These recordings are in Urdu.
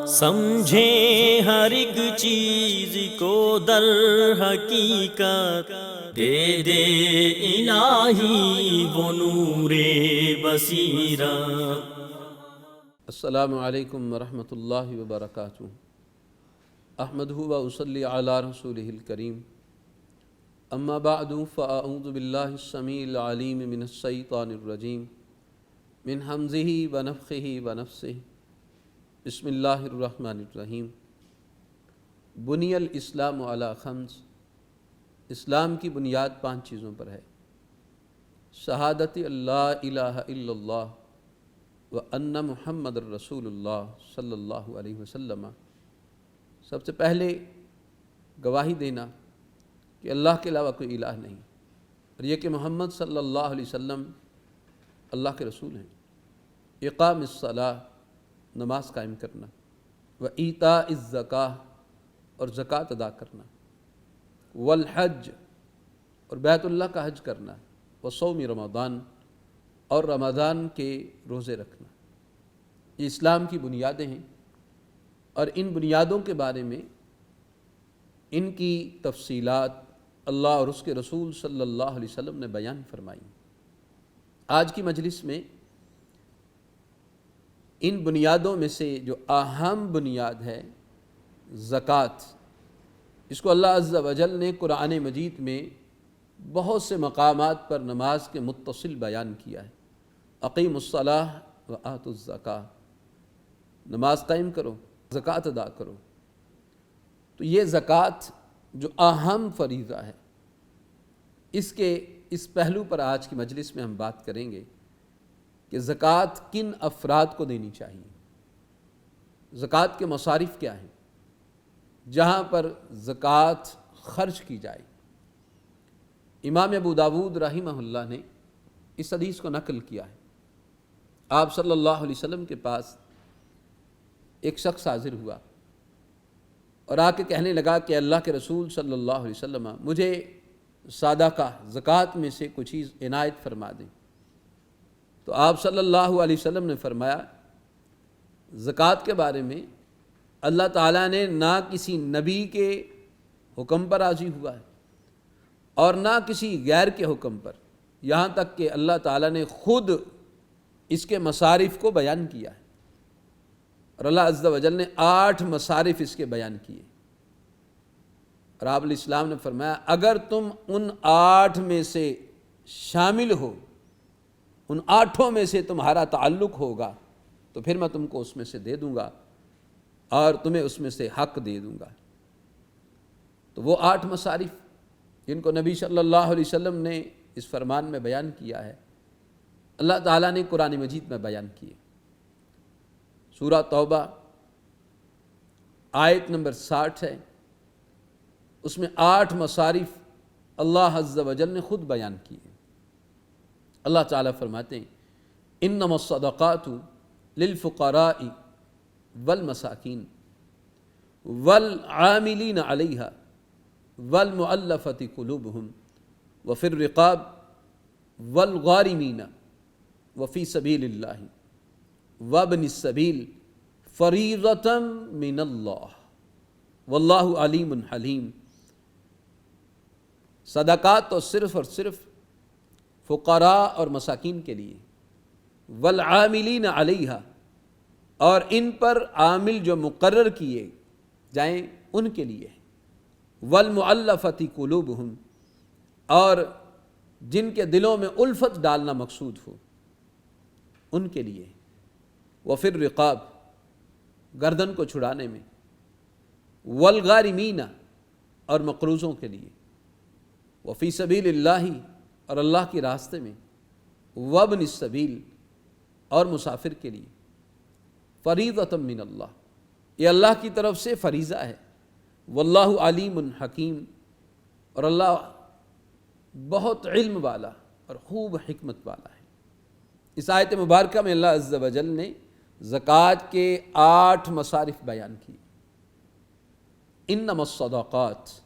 سمجھیں ہر ایک چیز کو در حقیقت، دے دے الہی وہ نور بصیرت۔ السلام علیکم ورحمۃ اللہ وبرکاتہ۔ احمدہ و اصلی علی رسولہ الکریم، اما بعد فاعوذ باللہ السمیع العلیم من الشیطان الرجیم، من حمزہ ونفخہ ونفثہ، بسم اللہ الرحمن الرحیم۔ بنی الاسلام علی خمس، اسلام کی بنیاد 5 چیزوں پر ہے: شہادت اللہ الہ الا اللہ وان محمد الرسول اللہ صلی اللہ علیہ وسلم، سب سے پہلے گواہی دینا کہ اللہ کے علاوہ کوئی الہ نہیں، اور یہ کہ محمد صلی اللہ علیہ وسلم اللہ کے رسول ہیں۔ اقام الصلاۃ، نماز قائم کرنا، وایتاء الزکاۃ، اور زکوٰۃ ادا کرنا، والحج، اور بیت اللہ کا حج کرنا، وصوم رمضان، اور رمضان کے روزے رکھنا۔ یہ اسلام کی بنیادیں ہیں، اور ان بنیادوں کے بارے میں ان کی تفصیلات اللہ اور اس کے رسول صلی اللہ علیہ وسلم نے بیان فرمائی۔ آج کی مجلس میں ان بنیادوں میں سے جو اہم بنیاد ہے زکوٰۃ، اس کو اللہ عز و جل نے قرآن مجید میں بہت سے مقامات پر نماز کے متصل بیان کیا ہے۔ اقیموا الصلاۃ وآتوا الزکاۃ، نماز قائم کرو، زکوٰۃ ادا کرو۔ تو یہ زکوٰۃ جو اہم فریضہ ہے، اس پہلو پر آج کی مجلس میں ہم بات کریں گے کہ زکوٰۃ کن افراد کو دینی چاہیے، زکوٰۃ کے مصارف کیا ہیں، جہاں پر زکوٰۃ خرچ کی جائے۔ امام ابو داود رحمہ اللہ نے اس حدیث کو نقل کیا ہے۔ آپ صلی اللہ علیہ وسلم کے پاس ایک شخص حاضر ہوا اور آ کے کہنے لگا کہ اللہ کے رسول صلی اللہ علیہ وسلم، مجھے صدقہ زکوٰۃ میں سے کچھ چیز عنایت فرما دیں۔ تو آپ صلی اللہ علیہ وسلم نے فرمایا، زکوٰۃ کے بارے میں اللہ تعالیٰ نے نہ کسی نبی کے حکم پر راضی ہوا ہے اور نہ کسی غیر کے حکم پر، یہاں تک کہ اللہ تعالیٰ نے خود اس کے مصارف کو بیان کیا ہے، اور اللہ عز و جل نے 8 مصارف اس کے بیان کیے، اور آپ علیہ السلام نے فرمایا اگر تم ان 8 میں سے شامل ہو، ان 8 میں سے تمہارا تعلق ہوگا، تو پھر میں تم کو اس میں سے دے دوں گا اور تمہیں اس میں سے حق دے دوں گا۔ تو وہ 8 مصارف جن کو نبی صلی اللہ علیہ وسلم نے اس فرمان میں بیان کیا ہے، اللہ تعالیٰ نے قرآن مجید میں بیان کیے۔ سورہ توبہ آیت نمبر 60 ہے، اس میں 8 مصارف اللہ عز و جل نے خود بیان کیے۔ اللہ تعالیٰ فرماتے ہیں انما الصدقات للفقراء والمساکین والعاملین علیہا والمؤلفۃ قلوبہم وفی الرقاب والغارمین وفی سبیل اللہ وابن السبیل فریضۃ من اللہ واللہ علیم حلیم۔ صدقات تو صرف اور صرف فقراء اور مساکین کے لیے، والعاملین علیہا، اور ان پر عامل جو مقرر کیے جائیں ان کے لیے، والمؤلفۃ قلوبہم، اور جن کے دلوں میں الفت ڈالنا مقصود ہو ان کے لیے، وفی الرقاب، گردن کو چھڑانے میں، والغارمین، اور مقروضوں کے لیے، وفی سبیل اللہ، اور اللہ کے راستے میں، وابن السبیل، اور مسافر کے لیے، فریضۃ من اللہ، یہ اللہ کی طرف سے فریضہ ہے، واللہ علیم حکیم، اور اللہ بہت علم والا اور خوب حکمت والا ہے۔ اس آیت مبارکہ میں اللہ عز و جل نے زکوٰۃ کے 8 مصارف بیان کیے۔ انما الصدقات،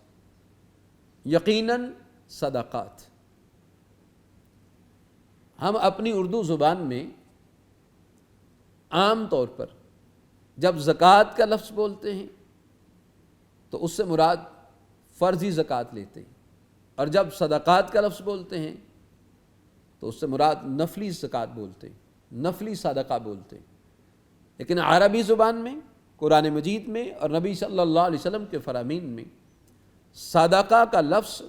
یقیناً صدقات، ہم اپنی اردو زبان میں عام طور پر جب زکوٰۃ کا لفظ بولتے ہیں تو اس سے مراد فرضی زکوٰۃ لیتے ہیں، اور جب صدقات کا لفظ بولتے ہیں تو اس سے مراد نفلی زکوٰۃ بولتے ہیں، نفلی صدقہ بولتے ہیں۔ لیکن عربی زبان میں، قرآن مجید میں اور نبی صلی اللہ علیہ وسلم کے فرامین میں صدقہ کا لفظ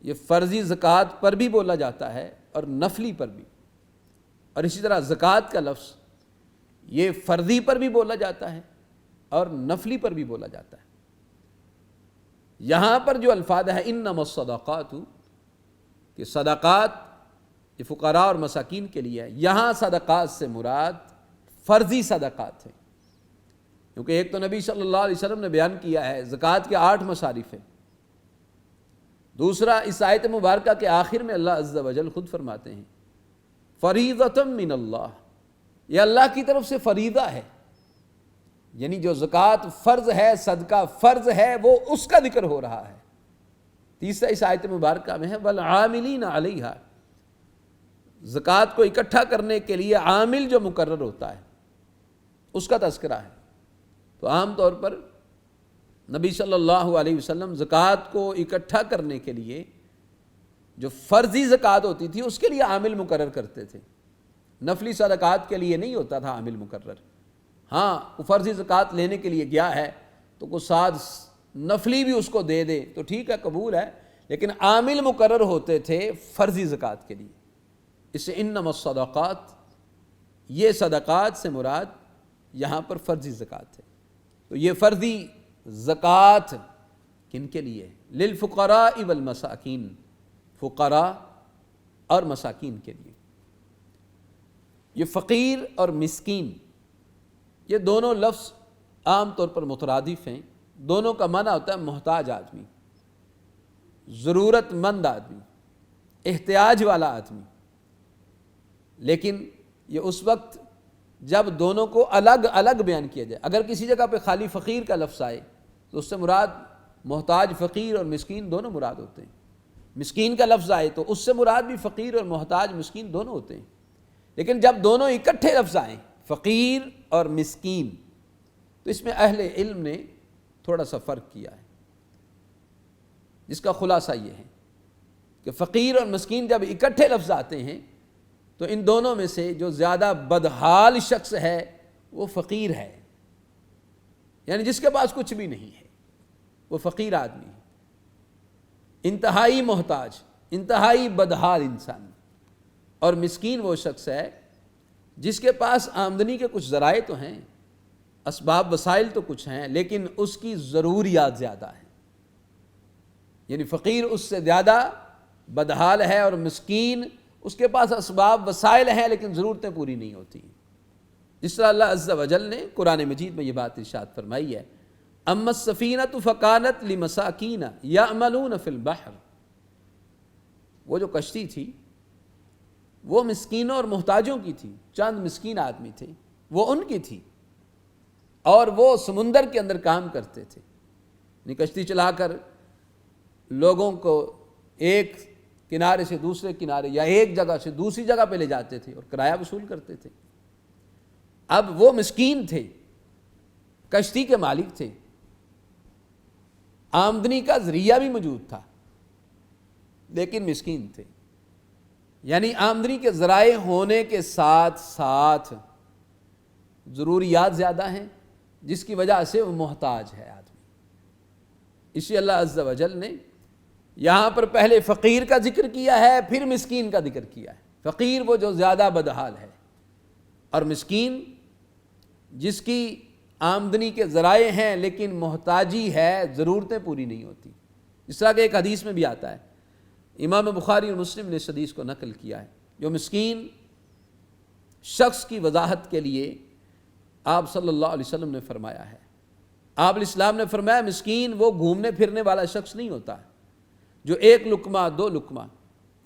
یہ فرضی زکوٰۃ پر بھی بولا جاتا ہے اور نفلی پر بھی، اور اسی طرح زکوٰۃ کا لفظ یہ فرضی پر بھی بولا جاتا ہے اور نفلی پر بھی بولا جاتا ہے۔ یہاں پر جو الفاظ ہے انما الصدقات، کہ صدقات یہ فقراء اور مساکین کے لیے ہے، یہاں صدقات سے مراد فرضی صدقات ہیں، کیونکہ ایک تو نبی صلی اللہ علیہ وسلم نے بیان کیا ہے زکوٰۃ کے 8 مصارف ہیں، دوسرا اس آیت مبارکہ کے آخر میں اللہ عز و جل خود فرماتے ہیں فریضۃ من اللہ، یہ اللہ کی طرف سے فریضہ ہے، یعنی جو زکوٰۃ فرض ہے، صدقہ فرض ہے، وہ اس کا ذکر ہو رہا ہے۔ تیسرا اس آیت مبارکہ میں ہے والعاملین علیہا، زکوٰۃ کو اکٹھا کرنے کے لیے عامل جو مقرر ہوتا ہے اس کا تذکرہ ہے۔ تو عام طور پر نبی صلی اللہ علیہ وسلم زکوٰۃ کو اکٹھا کرنے کے لیے جو فرضی زکوٰۃ ہوتی تھی اس کے لیے عامل مقرر کرتے تھے، نفلی صدقات کے لیے نہیں ہوتا تھا عامل مقرر۔ ہاں فرضی زکوٰۃ لینے کے لیے گیا ہے تو کوئی ساتھ نفلی بھی اس کو دے دے تو ٹھیک ہے، قبول ہے، لیکن عامل مقرر ہوتے تھے فرضی زکوٰۃ کے لیے۔ اس سے انما الصدقات، یہ صدقات سے مراد یہاں پر فرضی زکوٰۃ ہے۔ تو یہ فرضی زکوٰۃ کن کے لیے؟ للفقراء والمساکین، فقراء اور مساکین کے لیے۔ یہ فقیر اور مسکین یہ دونوں لفظ عام طور پر مترادف ہیں، دونوں کا معنی ہوتا ہے محتاج آدمی، ضرورت مند آدمی، احتیاج والا آدمی، لیکن یہ اس وقت جب دونوں کو الگ الگ بیان کیا جائے۔ اگر کسی جگہ پہ خالی فقیر کا لفظ آئے تو اس سے مراد محتاج فقیر اور مسکین دونوں مراد ہوتے ہیں، مسکین کا لفظ آئے تو اس سے مراد بھی فقیر اور محتاج مسکین دونوں ہوتے ہیں، لیکن جب دونوں اکٹھے لفظ آئیں فقیر اور مسکین تو اس میں اہل علم نے تھوڑا سا فرق کیا ہے، جس کا خلاصہ یہ ہے کہ فقیر اور مسکین جب اکٹھے لفظ آتے ہیں تو ان دونوں میں سے جو زیادہ بدحال شخص ہے وہ فقیر ہے، یعنی جس کے پاس کچھ بھی نہیں ہے وہ فقیر آدمی ہے، انتہائی محتاج، انتہائی بدحال انسان۔ اور مسکین وہ شخص ہے جس کے پاس آمدنی کے کچھ ذرائع تو ہیں، اسباب وسائل تو کچھ ہیں، لیکن اس کی ضروریات زیادہ ہیں، یعنی فقیر اس سے زیادہ بدحال ہے اور مسکین اس کے پاس اسباب وسائل ہیں لیکن ضرورتیں پوری نہیں ہوتی۔ جس طرح اللہ عز و جل نے قرآن مجید میں یہ بات ارشاد فرمائی ہے اما السفینۃ فکانت لمساکین یعملون فی البحر، وہ جو کشتی تھی وہ مسکینوں اور محتاجوں کی تھی، چند مسکین آدمی تھے وہ ان کی تھی، اور وہ سمندر کے اندر کام کرتے تھے، یعنی کشتی چلا کر لوگوں کو ایک کنارے سے دوسرے کنارے یا ایک جگہ سے دوسری جگہ پہ لے جاتے تھے اور کرایہ وصول کرتے تھے۔ اب وہ مسکین تھے، کشتی کے مالک تھے، آمدنی کا ذریعہ بھی موجود تھا لیکن مسکین تھے، یعنی آمدنی کے ذرائع ہونے کے ساتھ ساتھ ضروریات زیادہ ہیں جس کی وجہ سے وہ محتاج ہے آدمی۔ اسی اللہ عز و جل نے یہاں پر پہلے فقیر کا ذکر کیا ہے پھر مسکین کا ذکر کیا ہے۔ فقیر وہ جو زیادہ بدحال ہے، اور مسکین جس کی آمدنی کے ذرائع ہیں لیکن محتاجی ہے، ضرورتیں پوری نہیں ہوتی۔ اس طرح کہ ایک حدیث میں بھی آتا ہے، امام بخاری اور مسلم نے اس حدیث کو نقل کیا ہے، جو مسکین شخص کی وضاحت کے لیے آپ صلی اللہ علیہ وسلم نے فرمایا ہے۔ آپ علیہ السلام نے فرمایا مسکین وہ گھومنے پھرنے والا شخص نہیں ہوتا جو ایک لقمہ دو لقمہ،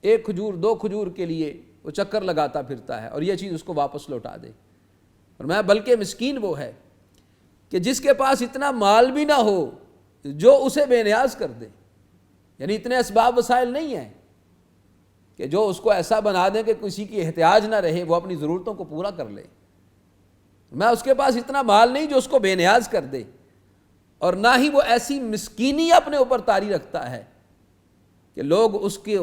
ایک کھجور دو کھجور کے لیے وہ چکر لگاتا پھرتا ہے اور یہ چیز اس کو واپس لوٹا دے، فرمایا بلکہ مسکین وہ ہے کہ جس کے پاس اتنا مال بھی نہ ہو جو اسے بے نیاز کر دے، یعنی اتنے اسباب وسائل نہیں ہیں کہ جو اس کو ایسا بنا دیں کہ کسی کی احتیاج نہ رہے، وہ اپنی ضرورتوں کو پورا کر لے، میں اس کے پاس اتنا مال نہیں جو اس کو بے نیاز کر دے، اور نہ ہی وہ ایسی مسکینی اپنے اوپر طاری رکھتا ہے کہ لوگ اس کے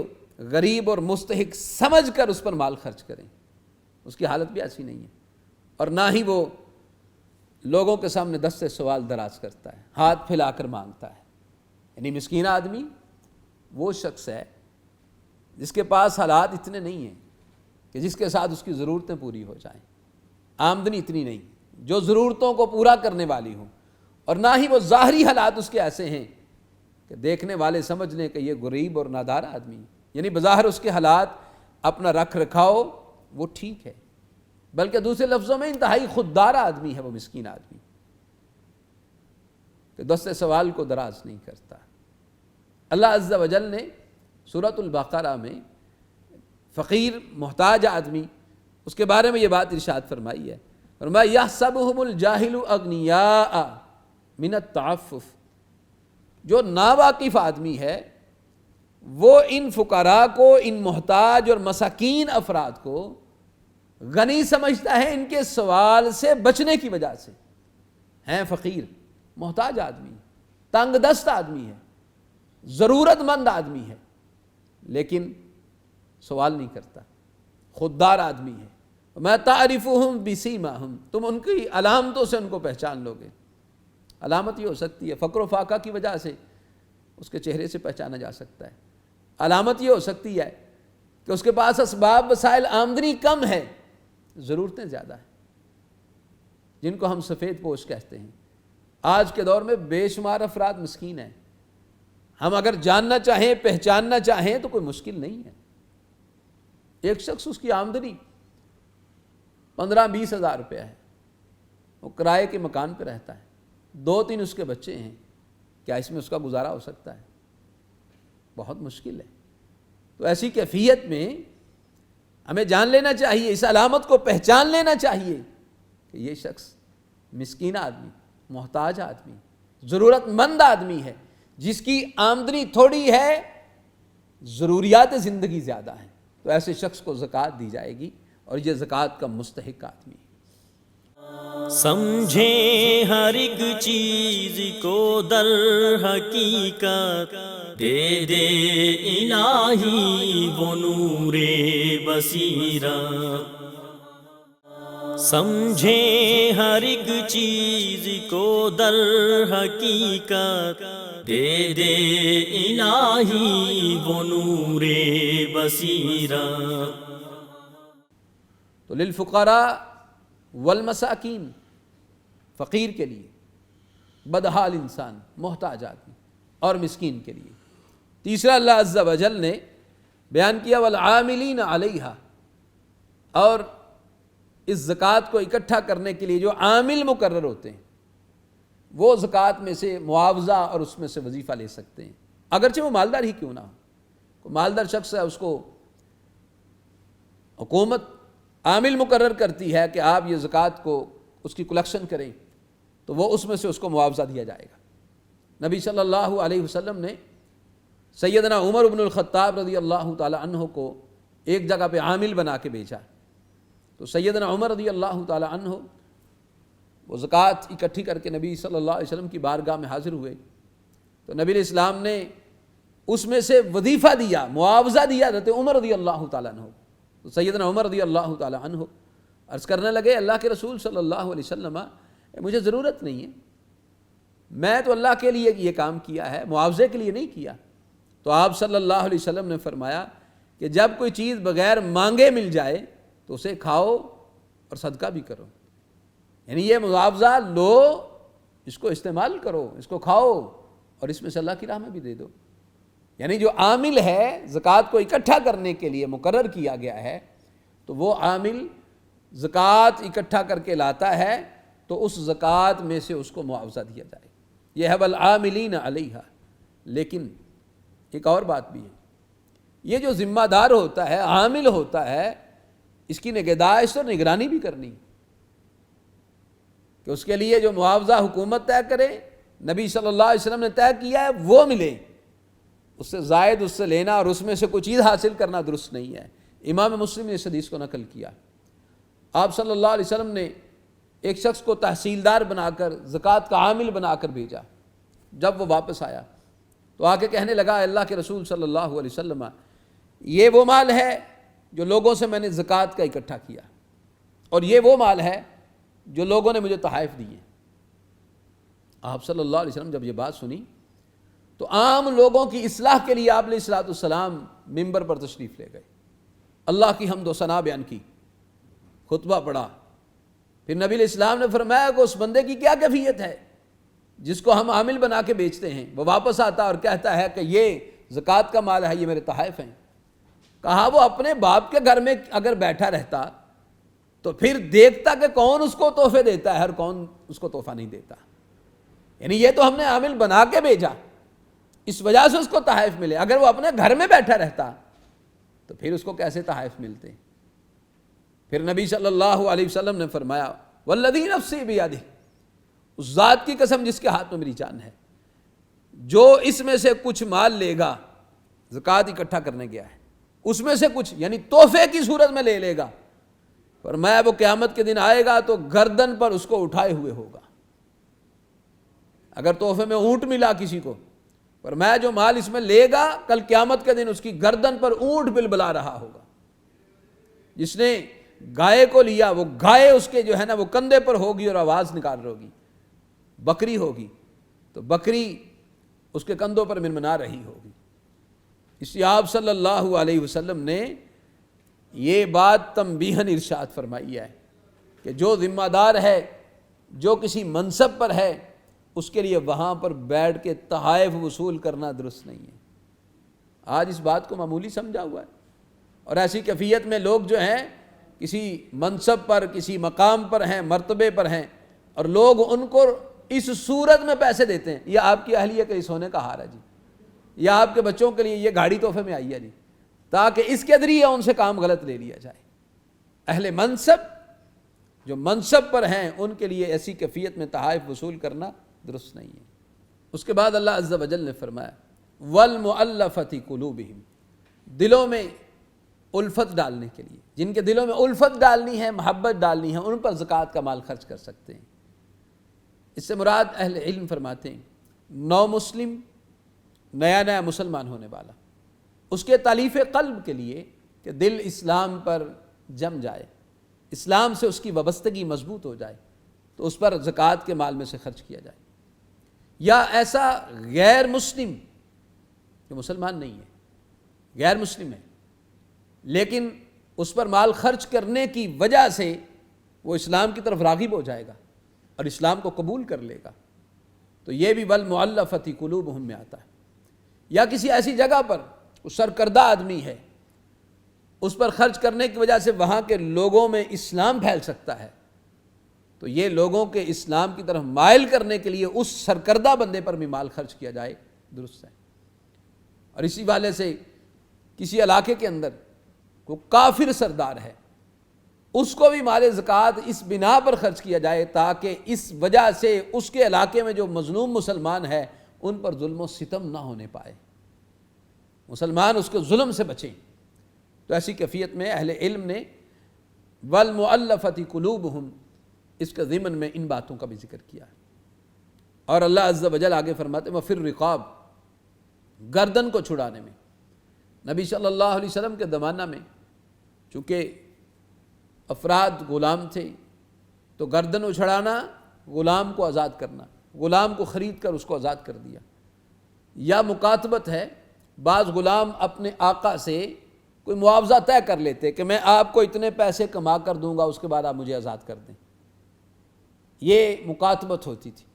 غریب اور مستحق سمجھ کر اس پر مال خرچ کریں، اس کی حالت بھی ایسی نہیں ہے۔ اور نہ ہی وہ لوگوں کے سامنے دست سوال دراز کرتا ہے، ہاتھ پھیلا کر مانگتا ہے۔ یعنی مسکین آدمی وہ شخص ہے جس کے پاس حالات اتنے نہیں ہیں کہ جس کے ساتھ اس کی ضرورتیں پوری ہو جائیں، آمدنی اتنی نہیں جو ضرورتوں کو پورا کرنے والی ہوں، اور نہ ہی وہ ظاہری حالات اس کے ایسے ہیں کہ دیکھنے والے سمجھ لیں کہ یہ غریب اور نادار آدمی ہے۔ یعنی بظاہر اس کے حالات، اپنا رکھ رکھاؤ وہ ٹھیک ہے، بلکہ دوسرے لفظوں میں انتہائی خوددار آدمی ہے وہ مسکین آدمی، کہ دست سوال کو دراز نہیں کرتا۔ اللہ عز و جل نے سورۃ البقرہ میں فقیر محتاج آدمی اس کے بارے میں یہ بات ارشاد فرمائی ہے، فرمایا یحسبہم الجاہل اغنیاء من التعفف، جو ناواقف آدمی ہے وہ ان فقراء کو، ان محتاج اور مساکین افراد کو غنی سمجھتا ہے ان کے سوال سے بچنے کی وجہ سے۔ ہیں فقیر، محتاج آدمی، تنگ دست آدمی ہے، ضرورت مند آدمی ہے، لیکن سوال نہیں کرتا، خوددار آدمی ہے۔ میں تعرفہم بسیماہم، تم ان کی علامتوں سے ان کو پہچان لو گے۔ علامت یہ ہو سکتی ہے فقر و فاقہ کی وجہ سے اس کے چہرے سے پہچانا جا سکتا ہے، علامت یہ ہو سکتی ہے کہ اس کے پاس اسباب وسائل آمدنی کم ہے، ضرورتیں زیادہ ہیں، جن کو ہم سفید پوش کہتے ہیں۔ آج کے دور میں بے شمار افراد مسکین ہیں، ہم اگر جاننا چاہیں، پہچاننا چاہیں تو کوئی مشکل نہیں ہے۔ ایک شخص اس کی آمدنی 15-20 ہزار روپیہ ہے، وہ کرائے کے مکان پہ رہتا ہے، 2-3 اس کے بچے ہیں، کیا اس میں اس کا گزارا ہو سکتا ہے؟ بہت مشکل ہے۔ تو ایسی کیفیت میں ہمیں جان لینا چاہیے، اس علامت کو پہچان لینا چاہیے کہ یہ شخص مسکین آدمی، محتاج آدمی، ضرورت مند آدمی ہے، جس کی آمدنی تھوڑی ہے، ضروریات زندگی زیادہ ہیں، تو ایسے شخص کو زکوٰۃ دی جائے گی، اور یہ زکوٰۃ کا مستحق آدمی ہے۔ سمجھیں ہر ایک چیز کو در حقیقت، دے دے الہی وہ نور بصیرت۔ سمجھیں ہر ایک چیز کو در حقیقت، دے دے الہی وہ نور بصیرت۔ تو للفقراء والمساکین، فقیر کے لیے، بدحال انسان، محتاج آدمی، اور مسکین کے لیے۔ تیسرا اللہ عز و جل نے بیان کیا والعاملین علیہا، اور اس زکوٰۃ کو اکٹھا کرنے کے لیے جو عامل مقرر ہوتے ہیں وہ زکوٰۃ میں سے معاوضہ اور اس میں سے وظیفہ لے سکتے ہیں، اگرچہ وہ مالدار ہی کیوں نہ ہو۔ کوئی مالدار شخص ہے، اس کو حکومت عامل مقرر کرتی ہے کہ آپ یہ زکوٰۃ کو اس کی کلیکشن کریں، تو وہ اس میں سے اس کو معاوضہ دیا جائے گا۔ نبی صلی اللہ علیہ وسلم نے سیدنا عمر بن الخطاب رضی اللہ تعالی عنہ کو ایک جگہ پہ عامل بنا کے بھیجا، تو سیدنا عمر رضی اللہ تعالی عنہ وہ زکوٰۃ اکٹھی کر کے نبی صلی اللہ علیہ وسلم کی بارگاہ میں حاضر ہوئے، تو نبی علیہ السلام نے اس میں سے وظیفہ دیا، معاوضہ دیا حضرت عمر رضی اللہ تعالیٰ عنہ۔ تو سیدنا عمر رضی اللہ تعالیٰ عنہ عرض کرنے لگے اللہ کے رسول صلی اللہ علیہ وسلم، مجھے ضرورت نہیں ہے، میں تو اللہ کے لیے یہ کام کیا ہے، معاوضے کے لیے نہیں کیا۔ تو آپ صلی اللہ علیہ وسلم نے فرمایا کہ جب کوئی چیز بغیر مانگے مل جائے تو اسے کھاؤ اور صدقہ بھی کرو، یعنی یہ معاوضہ لو، اس کو استعمال کرو، اس کو کھاؤ، اور اس میں سے اللہ کی راہ میں بھی دے دو۔ یعنی جو عامل ہے زکوٰۃ کو اکٹھا کرنے کے لیے مقرر کیا گیا ہے، تو وہ عامل زکوٰۃ اکٹھا کر کے لاتا ہے تو اس زکوٰۃ میں سے اس کو معاوضہ دیا جائے، یہ ہے والعاملین علیہا۔ لیکن ایک اور بات بھی ہے، یہ جو ذمہ دار ہوتا ہے، عامل ہوتا ہے، اس کی نگہداشت اور نگرانی بھی کرنی، کہ اس کے لیے جو معاوضہ حکومت طے کرے، نبی صلی اللہ علیہ وسلم نے طے کیا ہے، وہ ملے، اس سے زائد اس سے لینا اور اس میں سے کوئی چیز حاصل کرنا درست نہیں ہے۔ امام مسلم نے اس حدیث کو نقل کیا، آپ صلی اللہ علیہ وسلم نے ایک شخص کو تحصیلدار بنا کر زکوٰۃ کا عامل بنا کر بھیجا۔ جب وہ واپس آیا تو آ کے کہنے لگا اللہ کے رسول صلی اللہ علیہ وسلم، یہ وہ مال ہے جو لوگوں سے میں نے زکوٰۃ کا اکٹھا کیا، اور یہ وہ مال ہے جو لوگوں نے مجھے تحائف دیے۔ آپ صلی اللہ علیہ وسلم جب یہ بات سنی تو عام لوگوں کی اصلاح کے لیے آپ علیہ الصلوۃ والسلام ممبر پر تشریف لے گئے، اللہ کی حمد و ثنا بیان کی، خطبہ پڑھا۔ پھر نبی علیہ السلام نے فرمایا کہ اس بندے کی کیا کیفیت ہے جس کو ہم عامل بنا کے بیچتے ہیں، وہ واپس آتا اور کہتا ہے کہ یہ زکوٰۃ کا مال ہے، یہ میرے تحائف ہیں۔ کہا وہ اپنے باپ کے گھر میں اگر بیٹھا رہتا تو پھر دیکھتا کہ کون اس کو تحفے دیتا ہے اور کون اس کو تحفہ نہیں دیتا، یعنی یہ تو ہم نے عامل بنا کے بھیجا، اس وجہ سے اس کو تحائف ملے۔ اگر وہ اپنے گھر میں بیٹھا رہتا تو پھر اس کو کیسے تحائف ملتے؟ پھر نبی صلی اللہ علیہ وسلم نے فرمایا والذی نفسی بیدہ، اس ذات کی قسم جس کے ہاتھ میں میری جان ہے، جو اس میں سے کچھ مال لے گا، زکوٰۃ اکٹھا کرنے گیا ہے، اس میں سے کچھ یعنی تحفے کی صورت میں لے گا، فرمایا وہ قیامت کے دن آئے گا تو گردن پر اس کو اٹھائے ہوئے ہوگا۔ اگر تحفے میں اونٹ ملا کسی کو، فرمایا جو مال اس میں لے گا کل قیامت کے دن اس کی گردن پر اونٹ بلبلا رہا ہوگا۔ جس نے گائے کو لیا وہ گائے اس کے جو ہے نا وہ کندھے پر ہوگی اور آواز نکال رہی ہوگی، بکری ہوگی تو بکری اس کے کندھوں پر منمنا رہی ہوگی۔ اس لیے آپ صلی اللہ علیہ وسلم نے یہ بات تنبیہاً ارشاد فرمائی ہے کہ جو ذمہ دار ہے، جو کسی منصب پر ہے، اس کے لیے وہاں پر بیٹھ کے تحائف وصول کرنا درست نہیں ہے۔ آج اس بات کو معمولی سمجھا ہوا ہے، اور ایسی کیفیت میں لوگ جو ہیں کسی منصب پر، کسی مقام پر ہیں، مرتبے پر ہیں، اور لوگ ان کو اس صورت میں پیسے دیتے ہیں، یہ آپ کی اہلیہ کے سونے کا ہار ہے جی، یا آپ کے بچوں کے لیے یہ گاڑی تحفے میں آئی ہے جی، تاکہ اس کے ذریعے ان سے کام غلط لے لیا جائے۔ اہل منصب جو منصب پر ہیں ان کے لیے ایسی کیفیت میں تحائف وصول کرنا درست نہیں ہے۔ اس کے بعد اللہ عز و جل نے فرمایا وَالْمُؤَلَّفَةِ قُلُوبِهِمْ، دلوں میں الفت ڈالنے کے لیے، جن کے دلوں میں الفت ڈالنی ہے، محبت ڈالنی ہے، ان پر زکوٰۃ کا مال خرچ کر سکتے ہیں۔ اس سے مراد اہل علم فرماتے ہیں نو مسلم، نیا مسلمان ہونے والا، اس کے تالیف قلب کے لیے کہ دل اسلام پر جم جائے، اسلام سے اس کی وابستگی مضبوط ہو جائے، تو اس پر زکوٰۃ کے مال میں سے خرچ کیا جائے۔ یا ایسا غیر مسلم جو مسلمان نہیں ہے، غیر مسلم ہے، لیکن اس پر مال خرچ کرنے کی وجہ سے وہ اسلام کی طرف راغب ہو جائے گا اور اسلام کو قبول کر لے گا، تو یہ بھی وَالْمُؤَلَّفَةِ قُلُوبُهُمْ میں آتا ہے۔ یا کسی ایسی جگہ پر وہ سرکردہ آدمی ہے، اس پر خرچ کرنے کی وجہ سے وہاں کے لوگوں میں اسلام پھیل سکتا ہے، تو یہ لوگوں کے اسلام کی طرف مائل کرنے کے لیے اس سرکردہ بندے پر بھی مال خرچ کیا جائے، درست ہے۔ اور اسی والے سے کسی علاقے کے اندر کوئی کافر سردار ہے، اس کو بھی مال زکوٰۃ اس بنا پر خرچ کیا جائے تاکہ اس وجہ سے اس کے علاقے میں جو مظلوم مسلمان ہے ان پر ظلم و ستم نہ ہونے پائے، مسلمان اس کے ظلم سے بچیں۔ تو ایسی کیفیت میں اہل علم نے وَالْمُؤَلَّفَةِ قُلُوبُهُمْ اس کے ضمن میں ان باتوں کا بھی ذکر کیا ہے۔ اور اللہ عز و جل آگے فرماتے ہیں وَفِي الرِّقَابِ، گردن کو چھڑانے میں۔ نبی صلی اللہ علیہ وسلم کے زمانہ میں چونکہ افراد غلام تھے تو گردن اچھڑانا، غلام کو آزاد کرنا، غلام کو خرید کر اس کو آزاد کر دیا۔ یا مکاتبت ہے، بعض غلام اپنے آقا سے کوئی معاوضہ طے کر لیتے کہ میں آپ کو اتنے پیسے کما کر دوں گا، اس کے بعد آپ مجھے آزاد کر دیں، یہ مکاتبت ہوتی تھی۔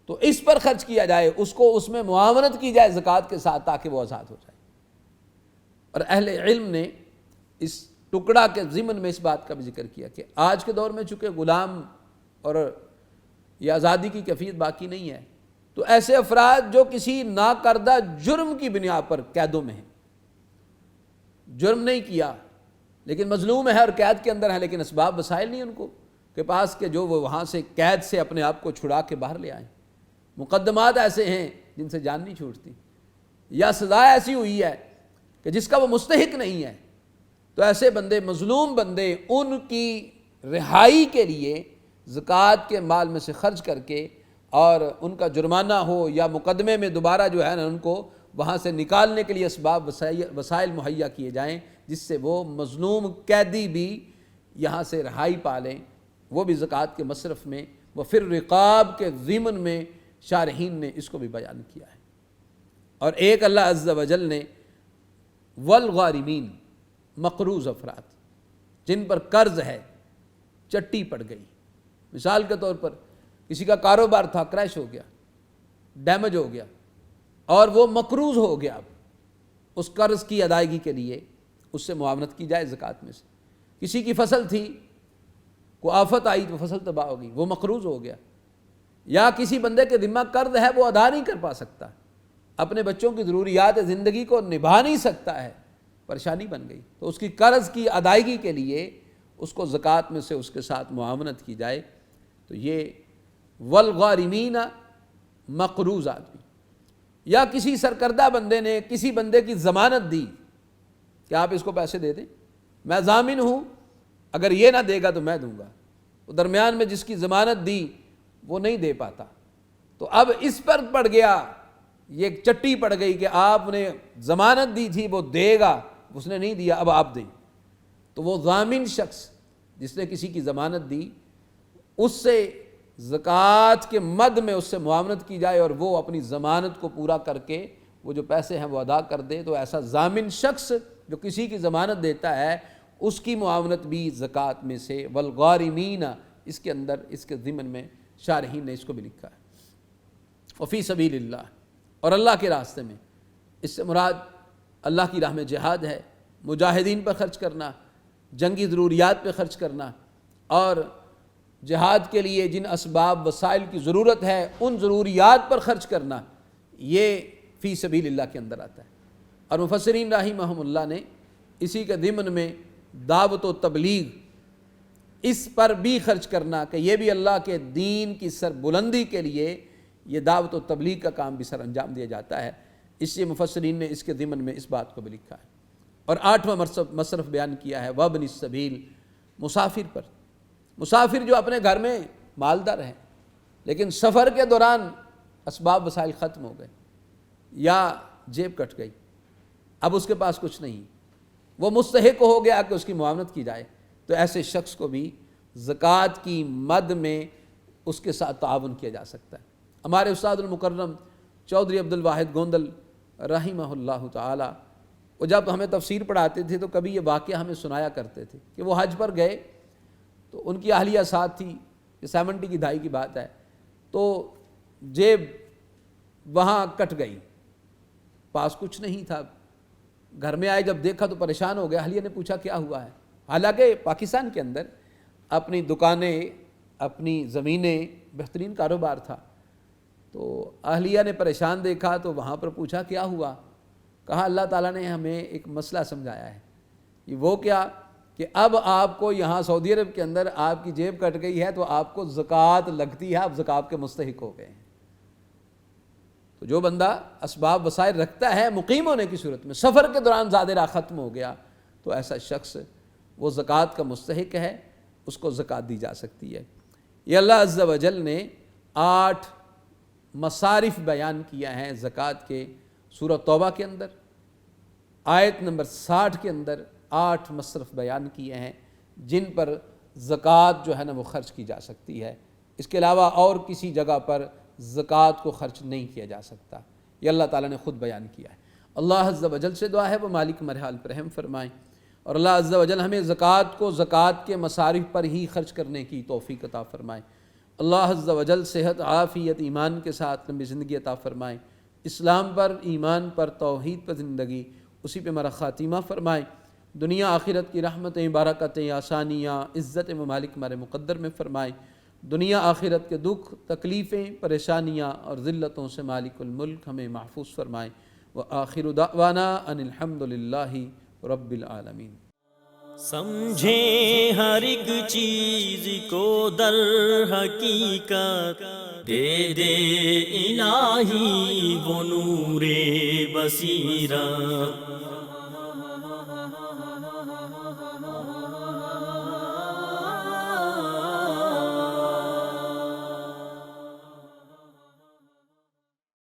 تو اس پر خرچ کیا جائے، اس کو اس میں معاونت کی جائے زکوٰۃ کے ساتھ تاکہ وہ آزاد ہو جائے۔ اور اہل علم نے اس ٹکڑا کے ضمن میں اس بات کا بھی ذکر کیا کہ آج کے دور میں چونکہ غلام اور یہ آزادی کی کیفیت باقی نہیں ہے، تو ایسے افراد جو کسی ناکردہ جرم کی بنیاد پر قیدوں میں ہیں، جرم نہیں کیا لیکن مظلوم ہے اور قید کے اندر ہے، لیکن اسباب وسائل نہیں ان کو کے پاس کہ جو وہ وہاں سے قید سے اپنے آپ کو چھڑا کے باہر لے آئیں، مقدمات ایسے ہیں جن سے جان نہیں چھوٹتی، یا سزا ایسی ہوئی ہے کہ جس کا وہ مستحق نہیں ہے، تو ایسے بندے، مظلوم بندے، ان کی رہائی کے لیے زکوٰۃ کے مال میں سے خرچ کر کے اور ان کا جرمانہ ہو یا مقدمے میں دوبارہ جو ہے نا ان کو وہاں سے نکالنے کے لیے اسباب وسائل مہیا کیے جائیں، جس سے وہ مظلوم قیدی بھی یہاں سے رہائی پا لیں، وہ بھی زکوٰۃ کے مصرف میں وفی الرقاب کے ضمن میں شارحین نے اس کو بھی بیان کیا ہے۔ اور ایک اللہ عز و جل نے والغارمین، مقروض افراد جن پر قرض ہے، چٹی پڑ گئی، مثال کے طور پر کسی کا کاروبار تھا، کریش ہو گیا، ڈیمیج ہو گیا اور وہ مقروض ہو گیا، اب اس قرض کی ادائیگی کے لیے اس سے معاونت کی جائے زکوٰۃ میں سے۔ کسی کی فصل تھی، کوئی آفت آئی تو فصل تباہ ہو گئی، وہ مقروض ہو گیا، یا کسی بندے کے ذمہ قرض ہے، وہ ادا نہیں کر پا سکتا، اپنے بچوں کی ضروریات زندگی کو نبھا نہیں سکتا ہے، پریشانی بن گئی، تو اس کی قرض کی ادائیگی کے لیے اس کو زکوٰۃ میں سے اس کے ساتھ معاونت کی جائے۔ تو یہ والغارمین، مقروض آدمی، یا کسی سرکردہ بندے نے کسی بندے کی ضمانت دی کہ آپ اس کو پیسے دے دیں، میں ضامن ہوں، اگر یہ نہ دے گا تو میں دوں گا، تو درمیان میں جس کی ضمانت دی وہ نہیں دے پاتا، تو اب اس پر پڑ گیا، یہ چٹی پڑ گئی کہ آپ نے ضمانت دی تھی وہ دے گا، اس نے نہیں دیا، اب آپ دیں، تو وہ ضامن شخص جس نے کسی کی ضمانت دی اس سے زکوٰۃ کے مد میں اس سے معاونت کی جائے اور وہ اپنی ضمانت کو پورا کر کے وہ جو پیسے ہیں وہ ادا کر دے، تو ایسا ضامن شخص جو کسی کی ضمانت دیتا ہے اس کی معاونت بھی زکوٰۃ میں سے والغارمین، اس کے اندر اس کے ضمن میں شارحین نے اس کو بھی لکھا ہے۔ وفی سبیل اللہ، اور اللہ کے راستے میں، اس سے مراد اللہ کی راہ میں جہاد ہے، مجاہدین پر خرچ کرنا، جنگی ضروریات پہ خرچ کرنا، اور جہاد کے لیے جن اسباب وسائل کی ضرورت ہے ان ضروریات پر خرچ کرنا، یہ فی سبیل اللہ کے اندر آتا ہے۔ اور مفسرین رحمہم اللہ نے اسی کے ضمن میں دعوت و تبلیغ، اس پر بھی خرچ کرنا کہ یہ بھی اللہ کے دین کی سربلندی کے لیے یہ دعوت و تبلیغ کا کام بھی سر انجام دیا جاتا ہے، اس لیے مفسرین نے اس کے ضمن میں اس بات کو بھی لکھا ہے۔ اور 8واں مصرف بیان کیا ہے وابن السبیل، مسافر پر، مسافر جو اپنے گھر میں مالدار ہیں لیکن سفر کے دوران اسباب وسائل ختم ہو گئے یا جیب کٹ گئی، اب اس کے پاس کچھ نہیں، وہ مستحق ہو گیا کہ اس کی معاونت کی جائے، تو ایسے شخص کو بھی زکوٰۃ کی مد میں اس کے ساتھ تعاون کیا جا سکتا ہے۔ ہمارے استاد المکرم چودھری عبد الواحد گوندل رحمہ اللہ تعالی، وہ جب ہمیں تفسیر پڑھاتے تھے تو کبھی یہ واقعہ ہمیں سنایا کرتے تھے کہ وہ حج پر گئے تو ان کی اہلیہ ساتھ تھی، 70 کی دہائی کی بات ہے، تو جیب وہاں کٹ گئی، پاس کچھ نہیں تھا، گھر میں آئے جب دیکھا تو پریشان ہو گیا، اہلیہ نے پوچھا کیا ہوا ہے، حالانکہ پاکستان کے اندر اپنی دکانیں، اپنی زمینیں، بہترین کاروبار تھا، تو اہلیہ نے پریشان دیکھا تو وہاں پر پوچھا کیا ہوا، کہا اللہ تعالیٰ نے ہمیں ایک مسئلہ سمجھایا ہے، یہ وہ کیا کہ اب آپ کو یہاں سعودی عرب کے اندر آپ کی جیب کٹ گئی ہے تو آپ کو زکوٰۃ لگتی ہے، آپ زکوٰۃ کے مستحق ہو گئے ہیں۔ تو جو بندہ اسباب وسائل رکھتا ہے مقیم ہونے کی صورت میں، سفر کے دوران زادہ راہ ختم ہو گیا، تو ایسا شخص وہ زکوٰۃ کا مستحق ہے، اس کو زکوٰۃ دی جا سکتی ہے۔ یہ اللہ عز و جل نے 8 مصارف بیان کیا ہیں زکوٰۃ کے، سورہ توبہ کے اندر آیت نمبر 60 کے اندر 8 مصرف بیان کیے ہیں جن پر زکوٰۃ جو ہے نا وہ خرچ کی جا سکتی ہے، اس کے علاوہ اور کسی جگہ پر زکوٰۃ کو خرچ نہیں کیا جا سکتا، یہ اللہ تعالیٰ نے خود بیان کیا ہے۔ اللہ عز و جل سے دعا ہے وہ مالک مرحال پر رحم فرمائیں، اور اللہ عز و جل ہمیں زکوٰۃ کو زکوٰۃ کے مصارف پر ہی خرچ کرنے کی توفیق عطا فرمائیں۔ اللہ عز و جل صحت، عافیت، ایمان کے ساتھ لمبی زندگی عطا فرمائیں، اسلام پر، ایمان پر، توحید پر زندگی، اسی پہ ہمارا خاتمہ فرمائیں، دنیا آخرت کی رحمتیں، برکتیں، آسانیاں، عزت ممالک ہمارے مقدر میں فرمائیں، دنیا آخرت کے دکھ، تکلیفیں، پریشانیاں اور ذلتوں سے مالک الملک ہمیں محفوظ فرمائیں۔ وآخر دعوانا ان الحمد للہ رب العالمین۔ سمجھے ہر ایک چیز کو در حقیقت، دے دے الہی وہ نور بصیرت۔